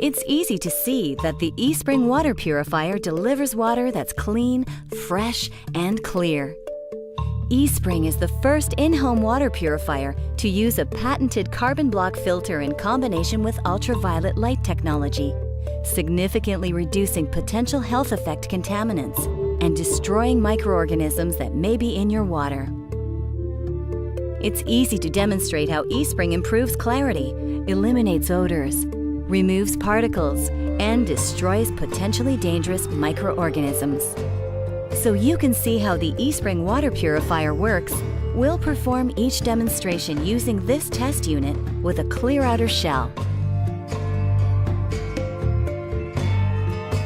It's easy to see that the eSpring water purifier delivers water that's clean, fresh, and clear. eSpring is the first in-home water purifier to use a patented carbon block filter in combination with ultraviolet light technology, significantly reducing potential health effect contaminants and destroying microorganisms that may be in your water. It's easy to demonstrate how eSpring improves clarity, eliminates odors, removes particles, and destroys potentially dangerous microorganisms. So you can see how the eSpring water purifier works, we'll perform each demonstration using this test unit with a clear outer shell.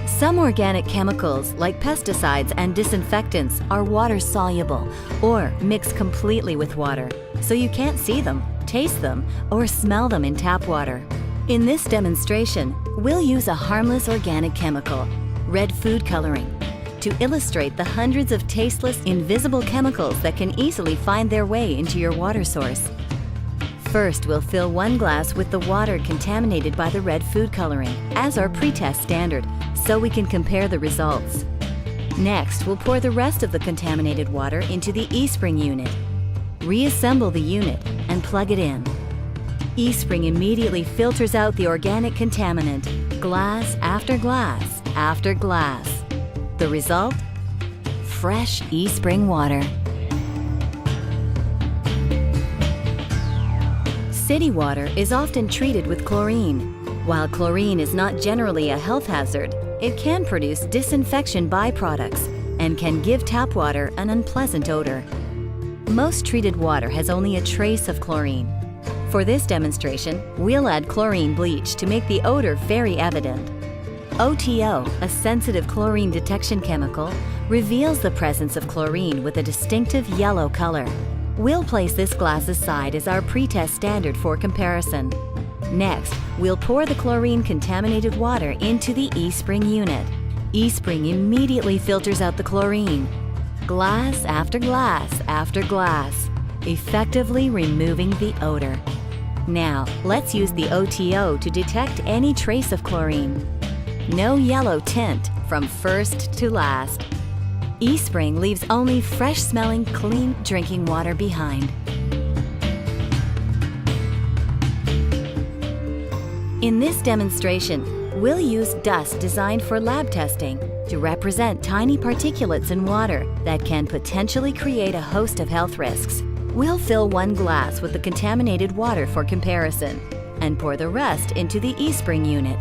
Some organic chemicals, like pesticides and disinfectants, are water-soluble or mix completely with water, so you can't see them, taste them, or smell them in tap water. In this demonstration, we'll use a harmless organic chemical, red food coloring, to illustrate the hundreds of tasteless, invisible chemicals that can easily find their way into your water source. First, we'll fill 1 glass with the water contaminated by the red food coloring, as our pre-test standard, so we can compare the results. Next, we'll pour the rest of the contaminated water into the eSpring unit. Reassemble the unit and plug it in. eSpring immediately filters out the organic contaminant, glass after glass after glass. The result? Fresh eSpring water. City water is often treated with chlorine. While chlorine is not generally a health hazard, it can produce disinfection byproducts and can give tap water an unpleasant odor. Most treated water has only a trace of chlorine. For this demonstration, we'll add chlorine bleach to make the odor very evident. OTO, a sensitive chlorine detection chemical, reveals the presence of chlorine with a distinctive yellow color. We'll place this glass aside as our pre-test standard for comparison. Next, we'll pour the chlorine-contaminated water into the eSpring unit. eSpring immediately filters out the chlorine, glass after glass after glass, effectively removing the odor. Now, let's use the OTO to detect any trace of chlorine. No yellow tint from first to last. eSpring leaves only fresh-smelling, clean drinking water behind. In this demonstration, we'll use dust designed for lab testing to represent tiny particulates in water that can potentially create a host of health risks. We'll fill 1 glass with the contaminated water for comparison and pour the rest into the eSpring unit.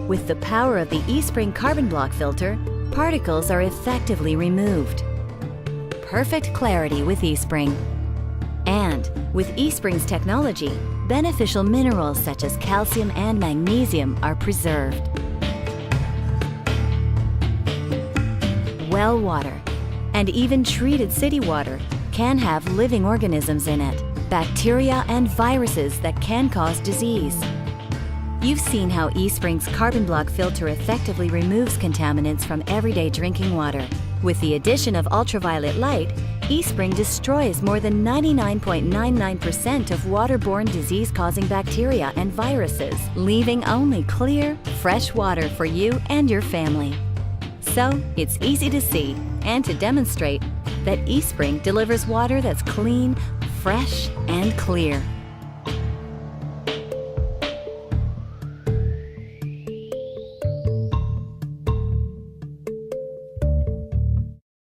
With the power of the eSpring carbon block filter, particles are effectively removed. Perfect clarity with eSpring. And with eSpring's technology, beneficial minerals such as calcium and magnesium are preserved. Well water, and even treated city water, can have living organisms in it, bacteria and viruses that can cause disease. You've seen how eSpring's carbon block filter effectively removes contaminants from everyday drinking water. With the addition of ultraviolet light, eSpring destroys more than 99.99% of waterborne disease-causing bacteria and viruses, leaving only clear, fresh water for you and your family. So, it's easy to see and to demonstrate that eSpring delivers water that's clean, fresh, and clear.